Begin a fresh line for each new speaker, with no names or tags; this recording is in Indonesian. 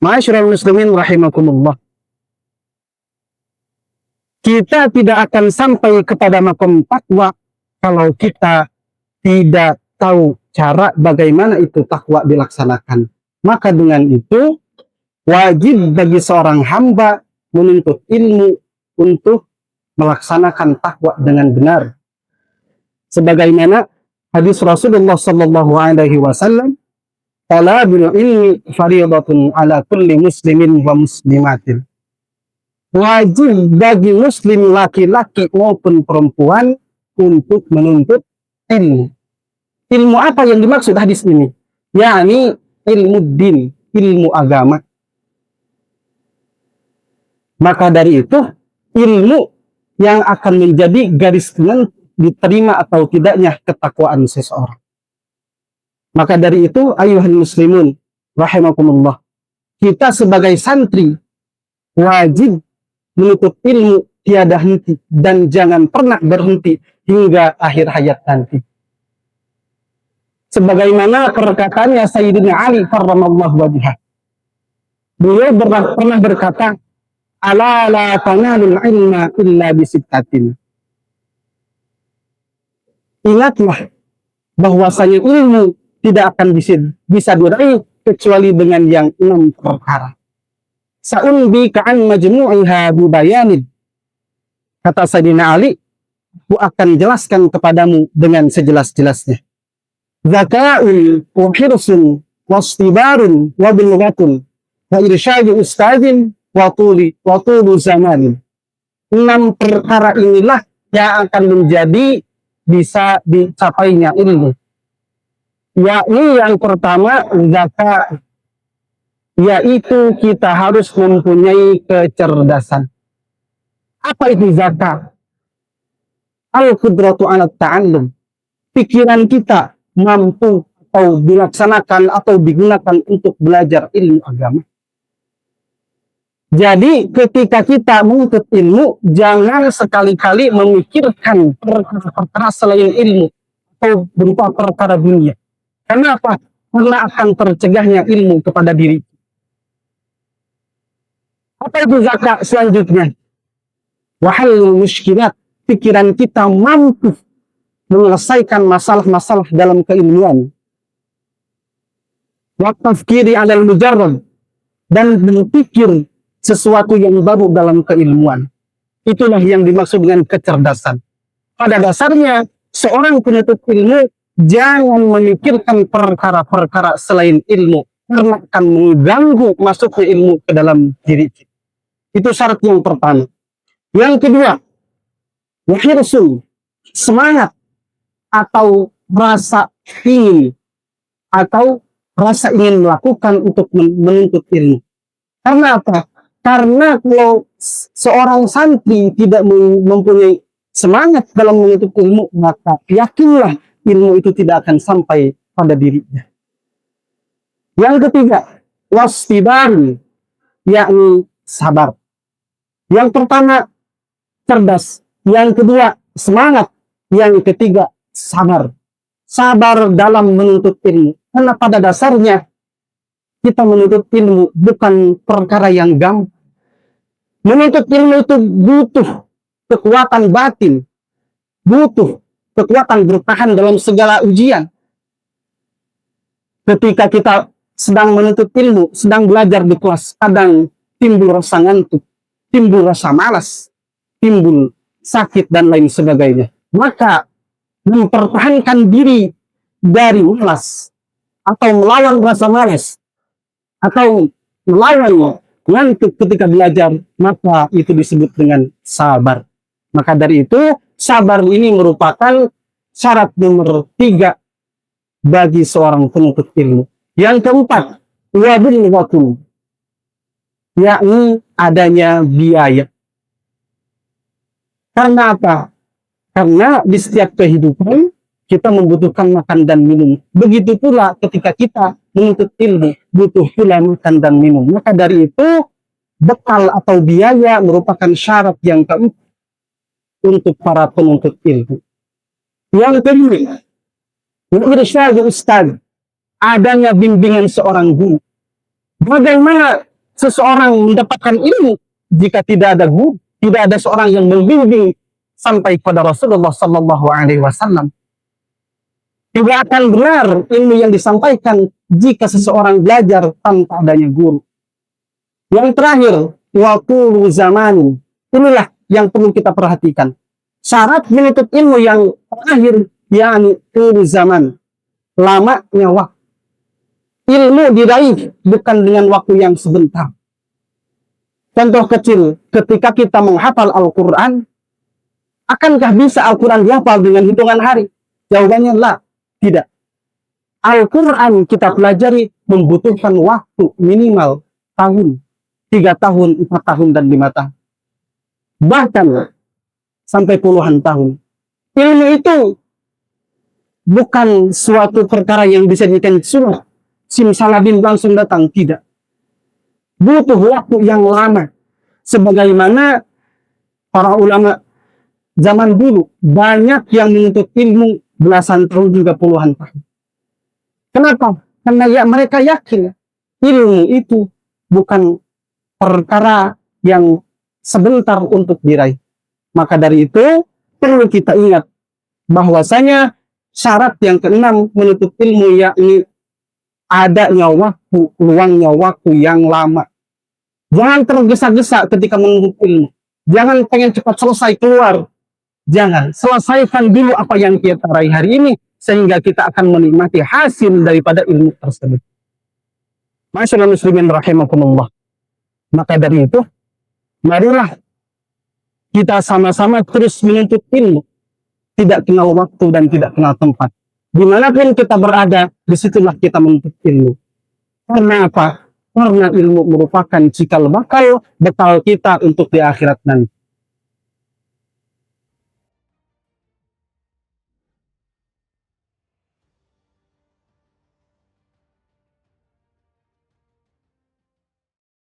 Ma'asyiral muslimin rahimakumullah. Kita tidak akan sampai kepada makom takwa kalau kita tidak tahu cara bagaimana itu takwa dilaksanakan. Maka dengan itu wajib bagi seorang hamba menuntut ilmu untuk melaksanakan takwa dengan benar. Sebagaimana hadis Rasulullah sallallahu alaihi wasallam, talabul ilmi fardhatun ala kulli muslimin wa muslimatin. Wajib bagi muslim laki-laki maupun perempuan untuk menuntut ilmu. Ilmu apa yang dimaksud hadis ini? Yakni ilmu din, ilmu agama. Maka dari itu, ilmu yang akan menjadi garis penentu diterima atau tidaknya ketakwaan seseorang. Maka dari itu, ayuhal muslimun rahimakumullah, kita sebagai santri wajib menuntut ilmu tiada henti dan jangan pernah berhenti hingga akhir hayat nanti. Sebagaimana perkataannya Sayyidina Ali karramallahu wajhah. Beliau pernah berkata, "Ala la tanalul ilma illa bisittatin." Ingatlah bahwasanya ilmu tidak akan bisa diraih kecuali dengan yang 6 perkara. Sa'unbi ka'an majmu'iha bibayanin. Kata Sayyidina Ali, aku akan jelaskan kepadamu dengan sejelas-jelasnya. Zaka'un wa hirsun wa istibarun wa bilghatun wa irsyadu ustadin wa tulu zamanin. 6 perkara inilah yang akan menjadi bisa dicapainya ilmu. Yakni yang pertama zakat, yaitu kita harus mempunyai kecerdasan. Apa itu zakat? Al-qudratu ala ta'allum. Pikiran kita mampu atau dilaksanakan atau digunakan untuk belajar ilmu agama. Jadi ketika kita menuntut ilmu, jangan sekali-kali memikirkan perkara selain ilmu atau berupa perkara dunia. Kenapa? Karena akan tercegahnya ilmu kepada diri. Apa itu zakat selanjutnya? Wahalul muskilat. Pikiran kita mampu menyelesaikan masalah-masalah dalam keilmuan. Wa tafkiri alal mujarrad. Dan berpikir sesuatu yang baru dalam keilmuan. Itulah yang dimaksud dengan kecerdasan. Pada dasarnya, seorang penuntut ilmu jangan memikirkan perkara-perkara selain ilmu. Karena akan mengganggu masuknya ilmu ke dalam diri kita. Itu syarat yang pertama. Yang kedua, wahirsun, semangat atau rasa ingin atau rasa ingin melakukan untuk menuntut ilmu. Karena apa? Karena kalau seorang santri tidak mempunyai semangat dalam menuntut ilmu, maka yakinlah ilmu itu tidak akan sampai pada dirinya. Yang ketiga, wastibar, yakni sabar. Yang pertama, cerdas. Yang kedua, semangat. Yang ketiga, sabar. Sabar dalam menuntut ilmu. Karena pada dasarnya, kita menuntut ilmu bukan perkara yang gampang. Menuntut ilmu itu butuh kekuatan batin. Butuh kekuatan bertahan dalam segala ujian. Ketika kita sedang menuntut ilmu, sedang belajar di kelas, kadang timbul rasa ngantuk, timbul rasa malas, timbul sakit, dan lain sebagainya. Maka mempertahankan diri dari malas, atau melawan rasa malas, atau melawan ngantuk ketika belajar, maka itu disebut dengan sabar. Maka dari itu, sabar ini merupakan syarat nomor 3 bagi seorang penuntut ilmu. Yang keempat, wabil waktu, yakni adanya biaya. Karena apa? Karena di setiap kehidupan kita membutuhkan makan dan minum. Begitu pula ketika kita menuntut ilmu, butuh pula makan dan minum. Maka dari itu, bekal atau biaya merupakan syarat yang keempat untuk para penuntut ilmu. Yang kelima, irsyad ustaz, adanya bimbingan seorang guru. Bagaimana seseorang mendapatkan ilmu jika tidak ada guru, tidak ada seorang yang membimbing sampai kepada Rasulullah Sallallahu Alaihi Wasallam. Tidak akan benar ilmu yang disampaikan jika seseorang belajar tanpa adanya guru. Yang terakhir, waktu zaman. Inilah yang perlu kita perhatikan. Syarat menuntut ilmu yang terakhir, yakni zaman. Lamanya waktu. Ilmu diraih bukan dengan waktu yang sebentar. Contoh kecil, ketika kita menghafal Al-Quran, akankah bisa Al-Quran dihafal dengan hitungan hari? Jawabannya lah, tidak. Al-Quran kita pelajari membutuhkan waktu minimal tahun, 3 tahun, 4 tahun, dan 5 tahun. Bahkan sampai puluhan tahun. Ilmu itu bukan suatu perkara yang bisa dijadikan sunnah. Simsalabim langsung datang, tidak. Butuh waktu yang lama. Sebagaimana para ulama zaman dulu, banyak yang menuntut ilmu belasan tahun juga puluhan tahun. Kenapa? Karena ya, mereka yakin ilmu itu bukan perkara yang sebentar untuk diraih. Maka dari itu, perlu kita ingat bahwasanya syarat yang keenam menuntut ilmu yakni adanya waktu, luangnya waktu yang lama. Jangan tergesa-gesa ketika menuntut ilmu. Jangan pengen cepat selesai keluar. Jangan. Selesaikan dulu apa yang kita raih hari ini, sehingga kita akan menikmati hasil daripada ilmu tersebut. Masyaallah muslimin rahimakumullah. Maka dari itu, marilah kita sama-sama terus menuntut ilmu. Tidak kenal waktu dan tidak kenal tempat. Dimanapun kita berada, disitulah kita menuntut ilmu. Karena apa? Karena ilmu merupakan cikal bakal bekal kita untuk di akhirat nanti.